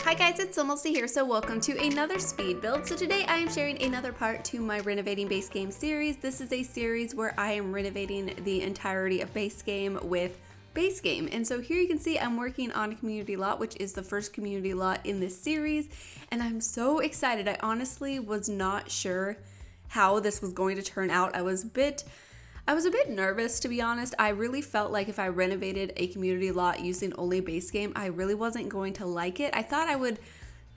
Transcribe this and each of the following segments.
Hi guys, it's SimLicy here, so welcome to another speed build. So today I am sharing another part to my Renovating base game series. This is a series where I am renovating the entirety of base game with base game. And so here you can see I'm working on a community lot, which is the first community lot in this series. And I'm so excited. I honestly was not sure how this was going to turn out. I was a bit nervous, to be honest. I really felt like if I renovated a community lot using only base game, I really wasn't going to like it. I thought I would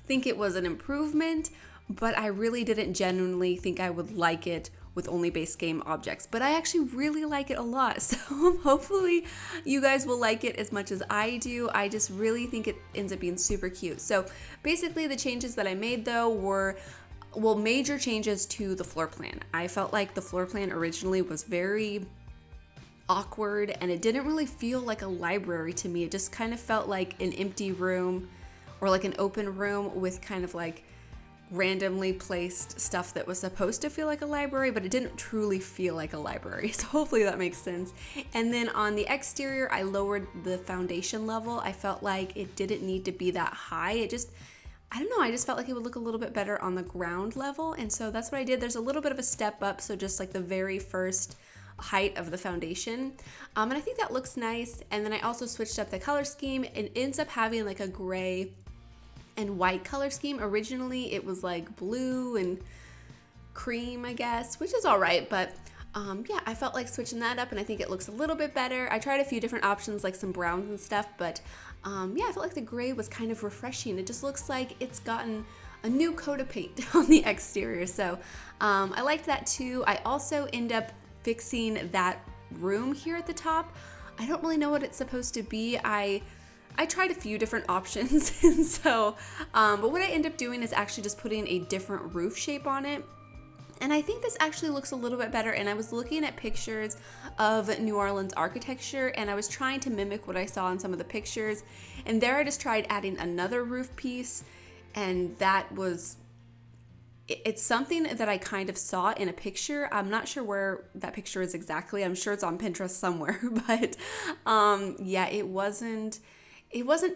think it was an improvement, but I really didn't genuinely think I would like it with only base game objects. But I actually really like it a lot. So hopefully you guys will like it as much as I do. I just really think it ends up being super cute. So basically the changes that I made though were major changes to the floor plan. I felt like the floor plan originally was very awkward and it didn't really feel like a library to me. It just kind of felt like an empty room or like an open room with kind of like randomly placed stuff that was supposed to feel like a library, but it didn't truly feel like a library. So hopefully that makes sense. And then on the exterior, I lowered the foundation level. I felt like it didn't need to be that high. I don't know, I just felt like it would look a little bit better on the ground level, and so that's what I did. There's a little bit of a step up, so just like the very first height of the foundation, and I think that looks nice. And then I also switched up the color scheme. It ends up having like a gray and white color scheme. Originally it was like blue and cream, I guess, which is all right, but yeah, I felt like switching that up and I think it looks a little bit better. I tried a few different options like some browns and stuff, but yeah, I felt like the gray was kind of refreshing. It just looks like it's gotten a new coat of paint on the exterior, so I liked that too. I also end up fixing that room here at the top. I don't really know what it's supposed to be. I tried a few different options, and so, but what I end up doing is actually just putting a different roof shape on it. And I think this actually looks a little bit better. And I was looking at pictures of New Orleans architecture and I was trying to mimic what I saw in some of the pictures. And there I just tried adding another roof piece, and it's something that I kind of saw in a picture. I'm not sure where that picture is exactly. I'm sure it's on Pinterest somewhere, but yeah, it wasn't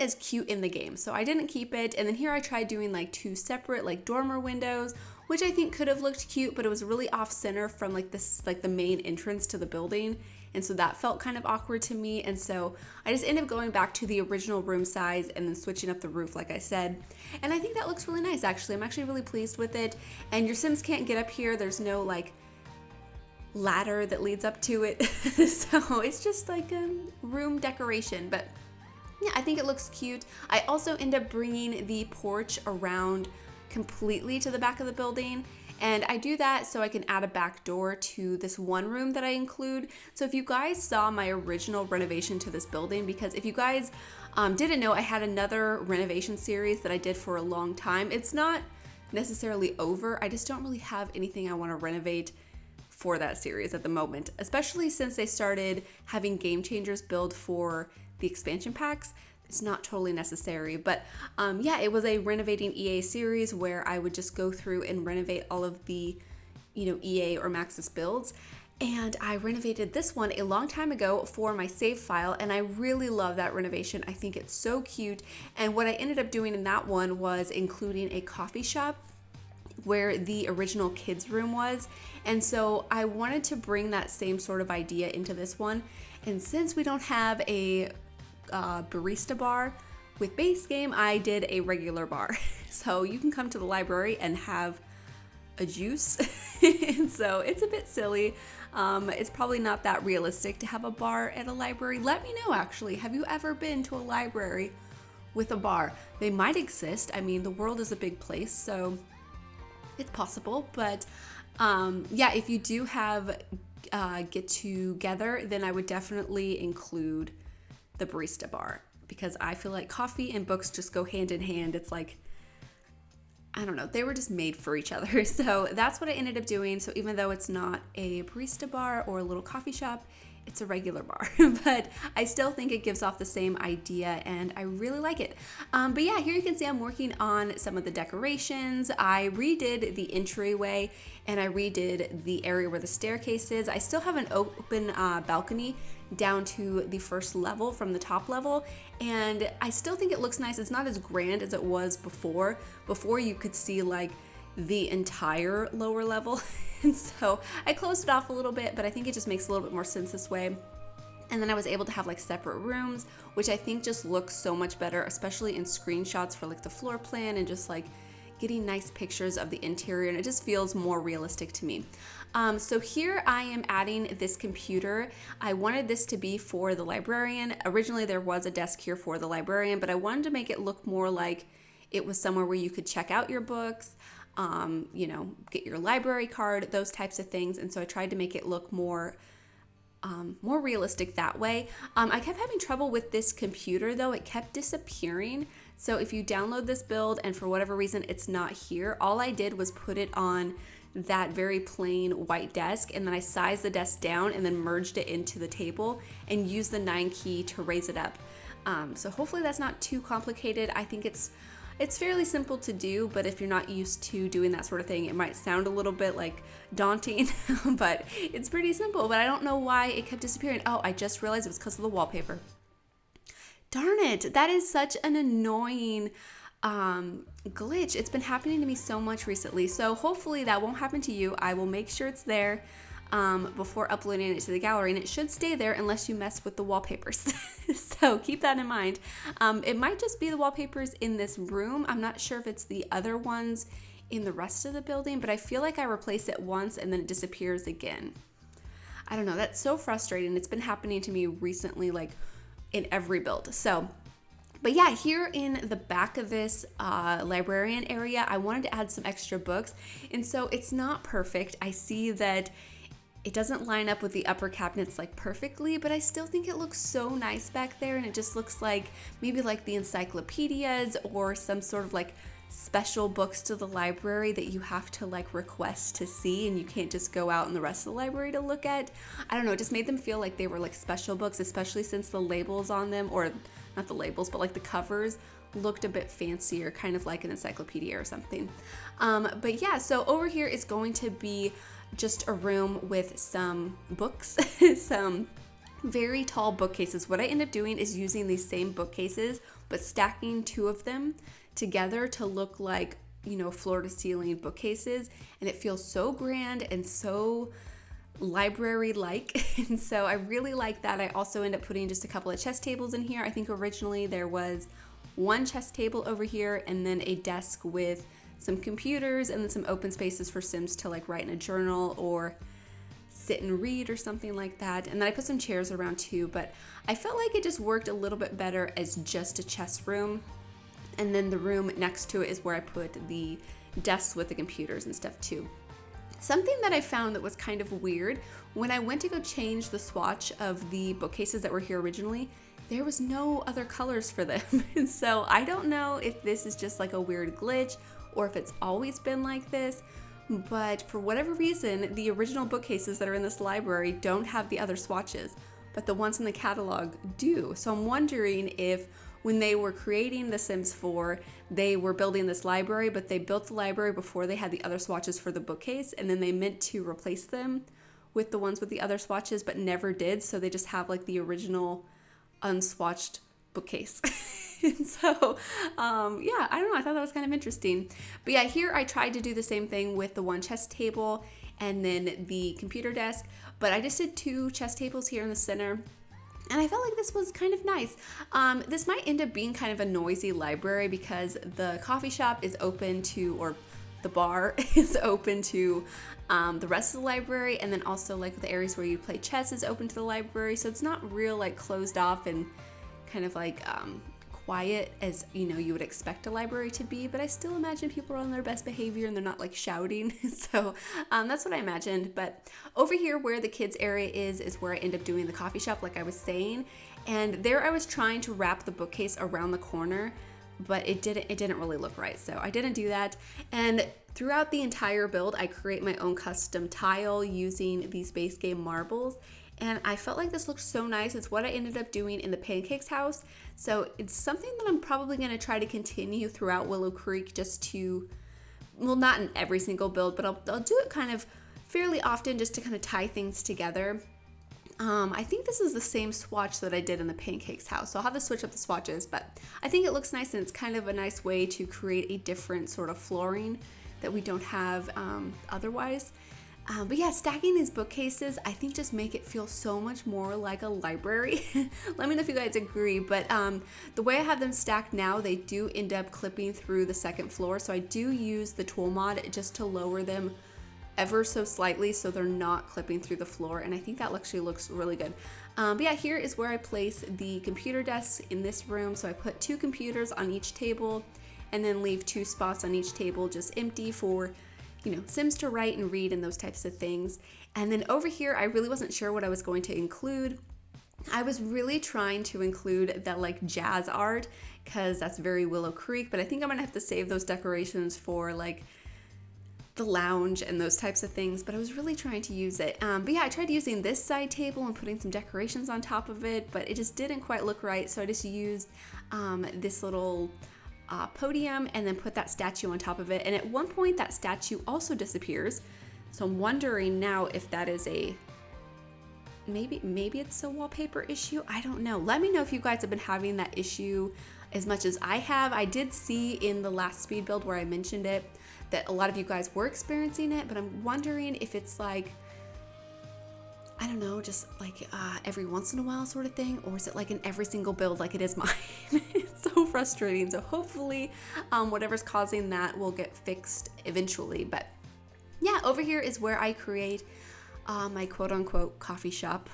as cute in the game, so I didn't keep it. And then here I tried doing like two separate like dormer windows, which I think could have looked cute, but it was really off center from like the main entrance to the building, and so that felt kind of awkward to me. And so I just ended up going back to the original room size and then switching up the roof like I said, and I think that looks really nice. Actually, I'm actually really pleased with it. And your Sims can't get up here. There's no like ladder that leads up to it so it's just like a room decoration, but yeah, I think it looks cute. I also end up bringing the porch around completely to the back of the building, and I do that so I can add a back door to this one room that I include. So if you guys saw my original renovation to this building, because if you guys didn't know, I had another renovation series that I did for a long time. It's not necessarily over. I just don't really have anything I want to renovate for that series at the moment, especially since they started having game changers build for the expansion packs. It's not totally necessary, but yeah, it was a Renovating EA series where I would just go through and renovate all of the EA or Maxis builds. And I renovated this one a long time ago for my save file, and I really love that renovation. I think it's so cute. And what I ended up doing in that one was including a coffee shop where the original kids room was, and so I wanted to bring that same sort of idea into this one. And since we don't have a barista bar with base game, I did a regular bar so you can come to the library and have a juice and so it's a bit silly. It's probably not that realistic to have a bar at a library. Let me know, actually, have you ever been to a library with a bar? They might exist. I mean, the world is a big place, so it's possible. But yeah, if you do have get together, then I would definitely include the barista bar, because I feel like coffee and books just go hand in hand. It's like, I don't know, they were just made for each other. So that's what I ended up doing. So even though it's not a barista bar or a little coffee shop, it's a regular bar, but I still think it gives off the same idea and I really like it. But yeah, here you can see I'm working on some of the decorations. I redid the entryway and I redid the area where the staircase is. I still have an open balcony down to the first level from the top level, and I still think it looks nice. It's not as grand as it was before. Before you could see like the entire lower level. And so I closed it off a little bit, but I think it just makes a little bit more sense this way. And then I was able to have like separate rooms, which I think just looks so much better, especially in screenshots for like the floor plan and just like getting nice pictures of the interior, and it just feels more realistic to me. So here I am adding this computer. I wanted this to be for the librarian. Originally there was a desk here for the librarian, but I wanted to make it look more like it was somewhere where you could check out your books, you know, get your library card, those types of things. And so I tried to make it look more realistic that way. I kept having trouble with this computer though. It kept disappearing. So if you download this build and for whatever reason it's not here, all I did was put it on that very plain white desk, and then I sized the desk down and then merged it into the table and used the 9 key to raise it up. So hopefully that's not too complicated. I think it's fairly simple to do, but if you're not used to doing that sort of thing, it might sound a little bit like daunting, but it's pretty simple. But I don't know why it kept disappearing. Oh, I just realized it was because of the wallpaper. Darn it, that is such an annoying glitch. It's been happening to me so much recently, so hopefully that won't happen to you. I will make sure it's there before uploading it to the gallery, and it should stay there unless you mess with the wallpapers. So keep that in mind. It might just be the wallpapers in this room. I'm not sure if it's the other ones in the rest of the building, but I feel like I replace it once and then it disappears again. I don't know, that's so frustrating. It's been happening to me recently, like in every build. So but yeah, here in the back of this librarian area, I wanted to add some extra books. And so it's not perfect. I see that it doesn't line up with the upper cabinets like perfectly, but I still think it looks so nice back there. And it just looks like maybe like the encyclopedias or some sort of like special books to the library that you have to like request to see and you can't just go out in the rest of the library to look at. I don't know, it just made them feel like they were like special books, especially since the labels on them, or not the labels, but like the covers looked a bit fancier, kind of like an encyclopedia or something. But yeah, so over here is going to be just a room with some books, some very tall bookcases. What I end up doing is using these same bookcases, but stacking 2 of them together to look like, you know, floor to ceiling bookcases. And it feels so grand and so library-like. And so I really like that. I also end up putting just a couple of chess tables in here. I think originally there was 1 chess table over here and then a desk with some computers and then some open spaces for Sims to like write in a journal or sit and read or something like that. And then I put some chairs around too, but I felt like it just worked a little bit better as just a chess room. And then the room next to it is where I put the desks with the computers and stuff too. Something that I found that was kind of weird, when I went to go change the swatch of the bookcases that were here originally, there was no other colors for them. And so I don't know if this is just like a weird glitch or if it's always been like this, but for whatever reason, the original bookcases that are in this library don't have the other swatches, but the ones in the catalog do. So I'm wondering if when they were creating The Sims 4, they were building this library, but they built the library before they had the other swatches for the bookcase, and then they meant to replace them with the ones with the other swatches, but never did, so they just have like the original unswatched bookcase. And so, yeah, I don't know, I thought that was kind of interesting. But yeah, here I tried to do the same thing with the 1 chess table and then the computer desk, but I just did 2 chess tables here in the center. And I felt like this was kind of nice. This might end up being kind of a noisy library because the coffee shop is open to, or the bar is open to the rest of the library. And then also like the areas where you play chess is open to the library. So it's not real like closed off and kind of like quiet as, you know, you would expect a library to be, but I still imagine people are on their best behavior and they're not like shouting. So that's what I imagined. But over here where the kids area is where I end up doing the coffee shop, like I was saying, and there I was trying to wrap the bookcase around the corner, but it didn't really look right. So I didn't do that. And throughout the entire build, I create my own custom tile using these base game marbles. and I felt like this looked so nice. It's what I ended up doing in the pancakes house. So it's something that I'm probably going to try to continue throughout Willow Creek, just to, well, not in every single build, but I'll do it kind of fairly often just to kind of tie things together. I think this is the same swatch that I did in the pancakes house, so I'll have to switch up the swatches, but I think it looks nice, and it's kind of a nice way to create a different sort of flooring that we don't have otherwise. But yeah, stacking these bookcases, I think just make it feel so much more like a library. Let me know if you guys agree, but the way I have them stacked now, they do end up clipping through the second floor, so I do use the tool mod just to lower them ever so slightly so they're not clipping through the floor, and I think that actually looks really good. But yeah, here is where I place the computer desks in this room. So I put 2 computers on each table and then leave 2 spots on each table just empty for, you know, Sims to write and read and those types of things. And then over here, I really wasn't sure what I was going to include. I was really trying to include that like jazz art because that's very Willow Creek, but I think I'm gonna have to save those decorations for like the lounge and those types of things, but I was really trying to use it. But yeah, I tried using this side table and putting some decorations on top of it, but it just didn't quite look right, so I just used this little podium and then put that statue on top of it, and at one point that statue also disappears, so I'm wondering now if that is a maybe it's a wallpaper issue. I don't know. Let me know if you guys have been having that issue as much as I have. I did see in the last speed build where I mentioned it that a lot of you guys were experiencing it, but I'm wondering if it's like, I don't know, just like every once in a while sort of thing, or is it like in every single build like it is mine? It's so frustrating. So hopefully whatever's causing that will get fixed eventually. But yeah, over here is where I create my quote-unquote coffee shop,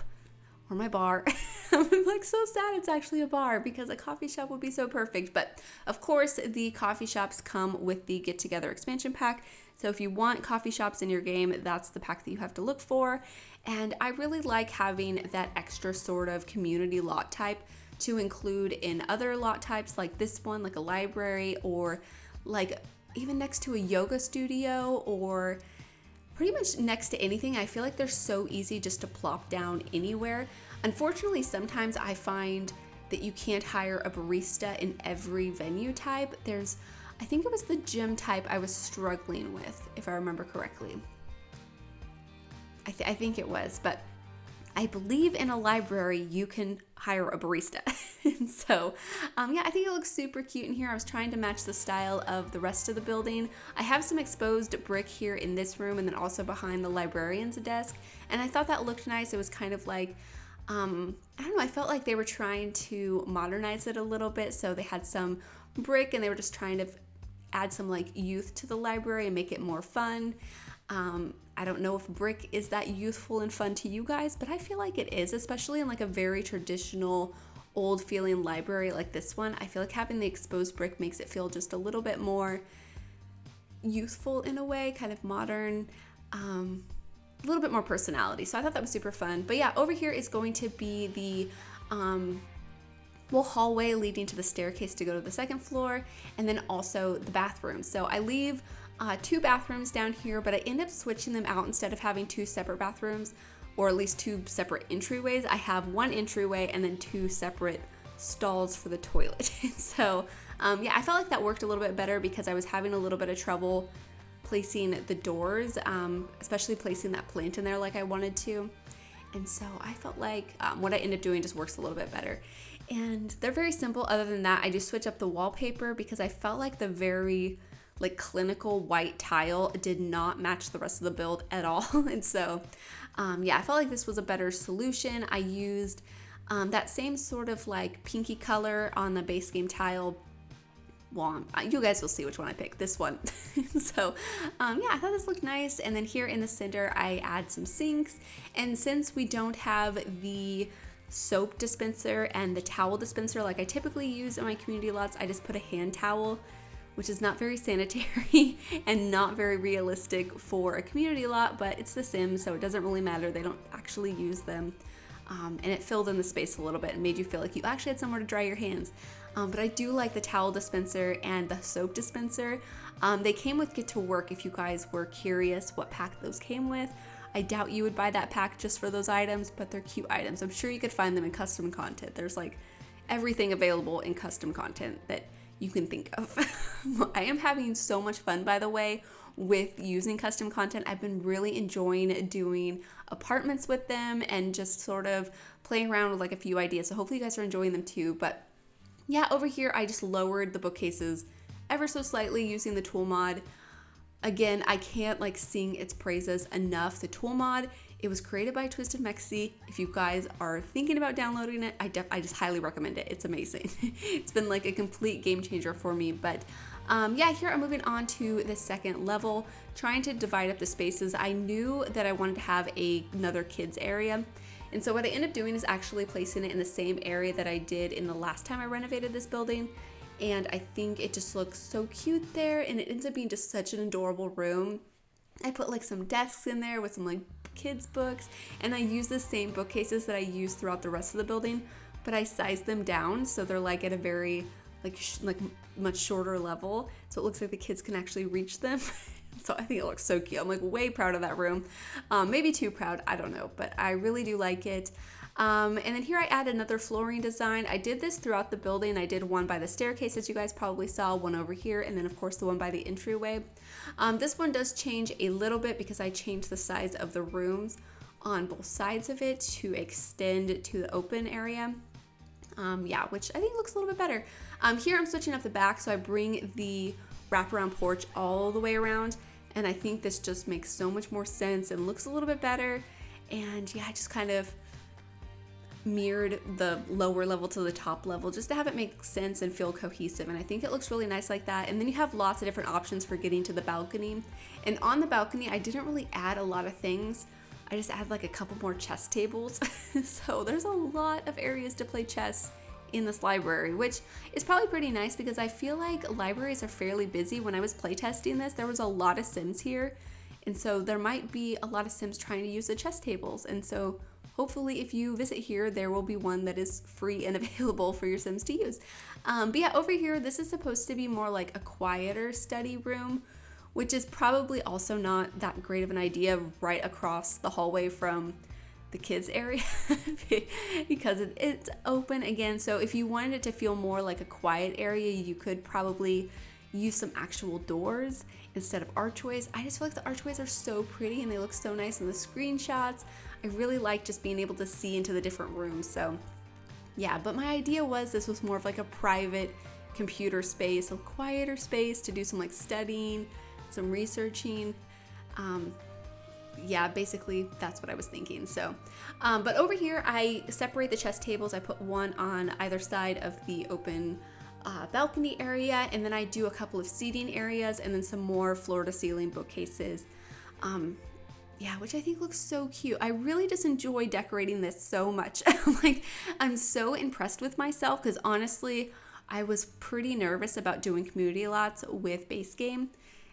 or my bar. I'm like so sad it's actually a bar because a coffee shop would be so perfect. But of course, the coffee shops come with the Get Together expansion pack. So if you want coffee shops in your game, that's the pack that you have to look for. And I really like having that extra sort of community lot type to include in other lot types like this one, like a library, or like even next to a yoga studio, or pretty much next to anything. I feel like they're so easy just to plop down anywhere. Unfortunately, sometimes I find that you can't hire a barista in every venue type. I think it was the gym type I was struggling with, if I remember correctly. I think it was, but I believe in a library you can hire a barista. And so, yeah, I think it looks super cute in here. I was trying to match the style of the rest of the building. I have some exposed brick here in this room and then also behind the librarian's desk. And I thought that looked nice. It was kind of like, I don't know, I felt like they were trying to modernize it a little bit. So they had some brick and they were just trying to add some like youth to the library and make it more fun. I don't know if brick is that youthful and fun to you guys, but I feel like it is, especially in like a very traditional old feeling library like this one. I feel like having the exposed brick makes it feel just a little bit more youthful in a way, kind of modern, a little bit more personality. So I thought that was super fun. But yeah, over here is going to be the hallway leading to the staircase to go to the second floor, and then also the bathroom. So I leave 2 bathrooms down here, but I end up switching them out. Instead of having 2 separate bathrooms, or at least 2 separate entryways, I have 1 entryway and then 2 separate stalls for the toilet. So yeah, I felt like that worked a little bit better because I was having a little bit of trouble placing the doors, especially placing that plant in there like I wanted to. And so I felt like what I ended up doing just works a little bit better. And they're very simple. Other than that, I just switch up the wallpaper because I felt like the very like clinical white tile did not match the rest of the build at all. And so yeah, I felt like this was a better solution. I used that same sort of like pinky color on the base game tile. Well, you guys will see which one I picked, this one. So yeah, I thought this looked nice. And then here in the center, I add some sinks. And since we don't have the soap dispenser and the towel dispenser like I typically use in my community lots, I just put a hand towel, which is not very sanitary and not very realistic for a community lot, but it's The Sims, so it doesn't really matter. They don't actually use them. And it filled in the space a little bit and made you feel like you actually had somewhere to dry your hands. But I do like the towel dispenser and the soap dispenser. They came with Get to Work, if you guys were curious what pack those came with. I doubt you would buy that pack just for those items, but they're cute items. I'm sure you could find them in custom content. There's like everything available in custom content that you can think of. I am having so much fun, by the way, with using custom content. I've been really enjoying doing apartments with them and just sort of playing around with like a few ideas. So hopefully you guys are enjoying them too. But yeah, over here I just lowered the bookcases ever so slightly using the tool mod. Again, I can't like sing its praises enough. The tool mod, it was created by Twisted Mexi. If you guys are thinking about downloading it, I just highly recommend it. It's amazing. It's been like a complete game changer for me. But yeah, here I'm moving on to the second level, trying to divide up the spaces. I knew that I wanted to have another kids area. And so what I ended up doing is actually placing it in the same area that I did in the last time I renovated this building. And I think it just looks so cute there, and it ends up being just such an adorable room. I put like some desks in there with some like kids books, and I use the same bookcases that I use throughout the rest of the building, but I sized them down so they're like at a very like much shorter level, so it looks like the kids can actually reach them. So I think it looks so cute. I'm like way proud of that room. Maybe too proud, I don't know, but I really do like it. And then here I add another flooring design. I did this throughout the building. I did one by the staircase, as you guys probably saw, one over here, and then of course the one by the entryway. This one does change a little bit because I changed the size of the rooms on both sides of it to extend to the open area. Yeah, which I think looks a little bit better. Here I'm switching up the back, so I bring the wraparound porch all the way around, and I think this just makes so much more sense and looks a little bit better. And yeah, I just kind of mirrored the lower level to the top level just to have it make sense and feel cohesive, and I think it looks really nice like that. And then you have lots of different options for getting to the balcony, and on the balcony I didn't really add a lot of things. I just added like a couple more chess tables. So there's a lot of areas to play chess in this library, which is probably pretty nice because I feel like libraries are fairly busy. When I was playtesting this, there was a lot of Sims here, and so there might be a lot of Sims trying to use the chess tables, and so hopefully if you visit here, there will be one that is free and available for your Sims to use. But yeah, over here, this is supposed to be more like a quieter study room, which is probably also not that great of an idea right across the hallway from the kids area because it's open again. So if you wanted it to feel more like a quiet area, you could probably use some actual doors instead of archways. I just feel like the archways are so pretty and they look so nice in the screenshots. I really like just being able to see into the different rooms. So yeah, but my idea was this was more of like a private computer space, a quieter space to do some like studying, some researching. Yeah, basically that's what I was thinking. So, but over here I separate the chess tables. I put one on either side of the open balcony area, and then I do a couple of seating areas and then some more floor to ceiling bookcases. Yeah, which I think looks so cute. I really just enjoy decorating this so much. Like, I'm so impressed with myself because honestly, I was pretty nervous about doing community lots with base game,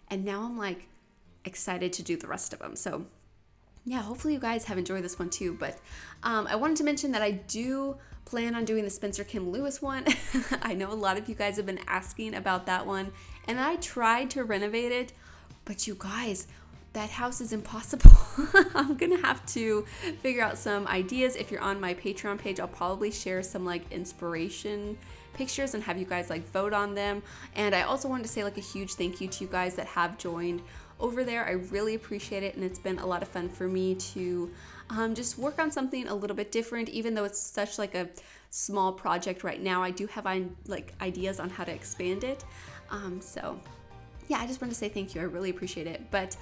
and now I'm like excited to do the rest of them. So yeah, hopefully you guys have enjoyed this one too. But I wanted to mention that I do plan on doing the Spencer Kim Lewis one. I know a lot of you guys have been asking about that one, and I tried to renovate it, but you guys, that house is impossible. I'm gonna have to figure out some ideas. If you're on my Patreon page, I'll probably share some like inspiration pictures and have you guys like vote on them. And I also wanted to say like a huge thank you to you guys that have joined over there. I really appreciate it, and it's been a lot of fun for me to just work on something a little bit different. Even though it's such like a small project right now, I do have like ideas on how to expand it. So yeah, I just wanted to say thank you. I really appreciate it. But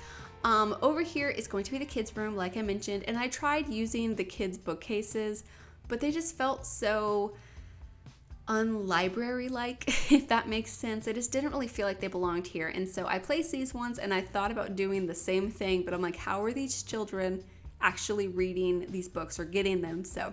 over here is going to be the kids' room, like I mentioned, and I tried using the kids' bookcases, but they just felt so unlibrary-like, if that makes sense. I just didn't really feel like they belonged here, and so I placed these ones, and I thought about doing the same thing, but I'm like, how are these children actually reading these books or getting them? So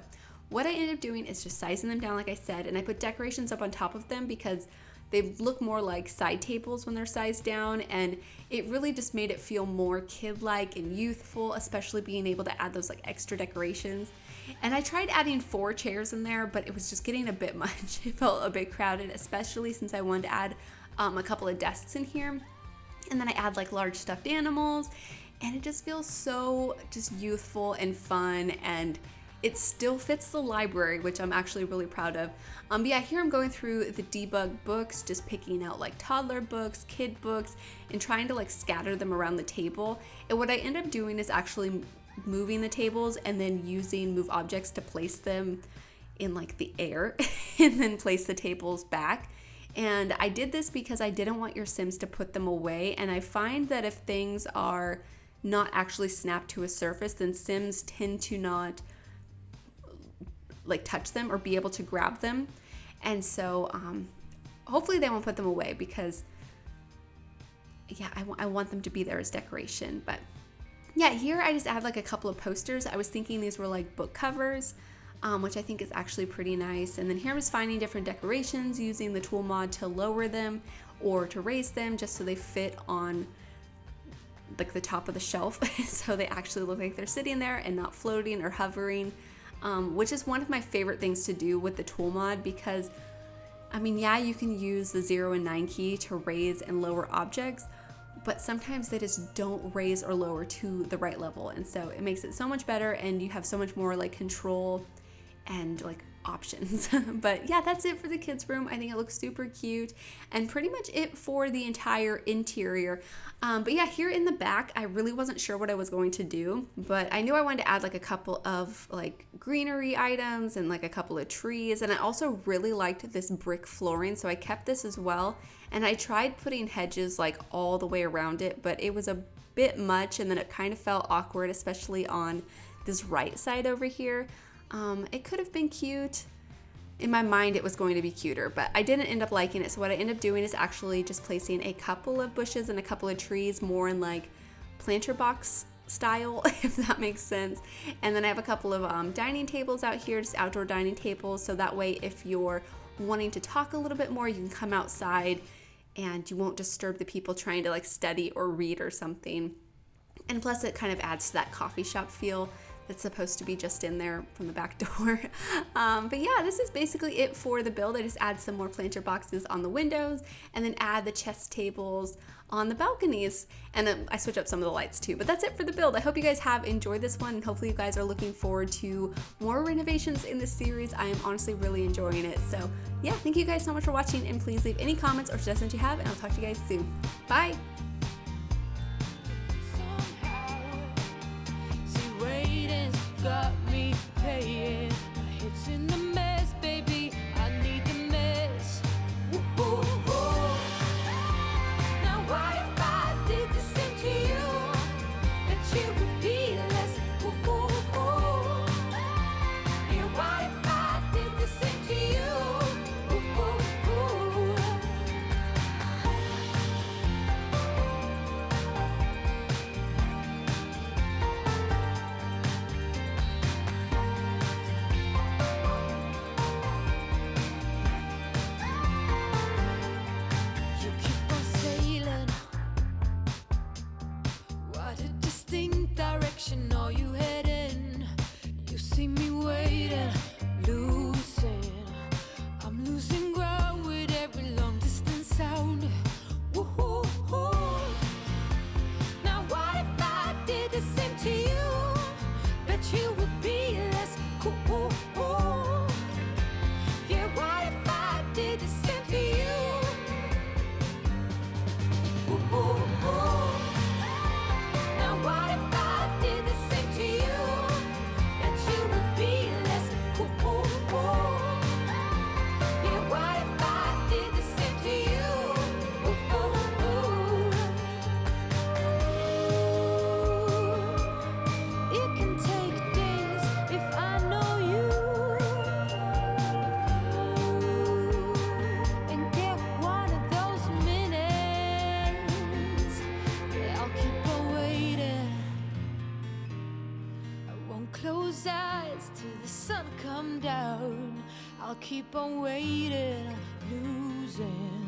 what I ended up doing is just sizing them down, like I said, and I put decorations up on top of them because they look more like side tables when they're sized down, and it really just made it feel more kid-like and youthful, especially being able to add those like extra decorations. And I tried adding 4 chairs in there, but it was just getting a bit much. It felt a bit crowded, especially since I wanted to add a couple of desks in here. And then I add like large stuffed animals and it just feels so just youthful and fun, and it still fits the library, which I'm actually really proud of. But yeah, here I'm going through the debug books, just picking out like toddler books, kid books, and trying to like scatter them around the table. And what I end up doing is actually moving the tables and then using move objects to place them in like the air and then place the tables back. And I did this because I didn't want your Sims to put them away. And I find that if things are not actually snapped to a surface, then Sims tend to not like touch them or be able to grab them. And so hopefully they won't put them away, because yeah, I want them to be there as decoration. But yeah, here I just add like a couple of posters. I was thinking these were like book covers, which I think is actually pretty nice. And then here I'm just finding different decorations, using the tool mod to lower them or to raise them just so they fit on like the top of the shelf so they actually look like they're sitting there and not floating or hovering, which is one of my favorite things to do with the tool mod, because I mean, yeah, you can use the 0 and 9 key to raise and lower objects, but sometimes they just don't raise or lower to the right level. And so it makes it so much better, and you have so much more like control and like options. But yeah, that's it for the kids room. I think it looks super cute, and pretty much it for the entire interior. But yeah, here in the back, I really wasn't sure what I was going to do, but I knew I wanted to add like a couple of like greenery items and like a couple of trees. And I also really liked this brick flooring, so I kept this as well. And I tried putting hedges like all the way around it, but it was a bit much, and then it kind of felt awkward, especially on this right side over here. It could have been cute. In my mind, it was going to be cuter, but I didn't end up liking it. So what I ended up doing is actually just placing a couple of bushes and a couple of trees, more in like planter box style, if that makes sense. And then I have a couple of dining tables out here, just outdoor dining tables. So that way, if you're wanting to talk a little bit more, you can come outside and you won't disturb the people trying to like study or read or something. And plus it kind of adds to that coffee shop feel that's supposed to be just in there from the back door. But yeah, this is basically it for the build. I just add some more planter boxes on the windows, and then add the chest tables on the balconies. And then I switch up some of the lights too. But that's it for the build. I hope you guys have enjoyed this one, and hopefully you guys are looking forward to more renovations in this series. I am honestly really enjoying it. So yeah, thank you guys so much for watching, and please leave any comments or suggestions you have, and I'll talk to you guys soon. Bye! Got me paying my hits in the mess, baby. I need the mess. Woo-hoo-hoo. Now what if I did the same to you? That you would be less. Woo-hoo-hoo. Yeah, what if I did the same to you? Woo-hoo-hoo. Direction are you heading? You see me waiting, losing. I'm losing ground with every long distance sound. Woo-hoo-hoo. Now what if I did the same to you? Bet you would be less cool. Yeah, what if I did the same to you? Woo-hoo-hoo. Now what if I did the same to you? That you would be less cool. Yeah, what if I did the same to you? It can take days if I know you, and get one of those minutes. Yeah, I'll keep on waiting. I won't close eyes till the sun come down. I'll keep on waiting, losing.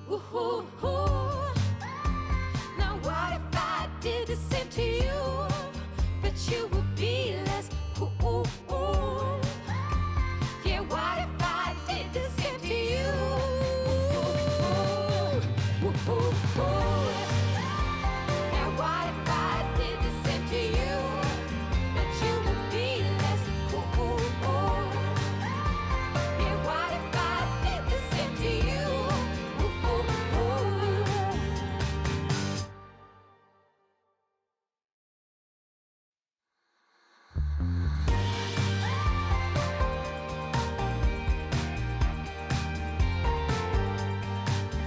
Woo-hoo-hoo.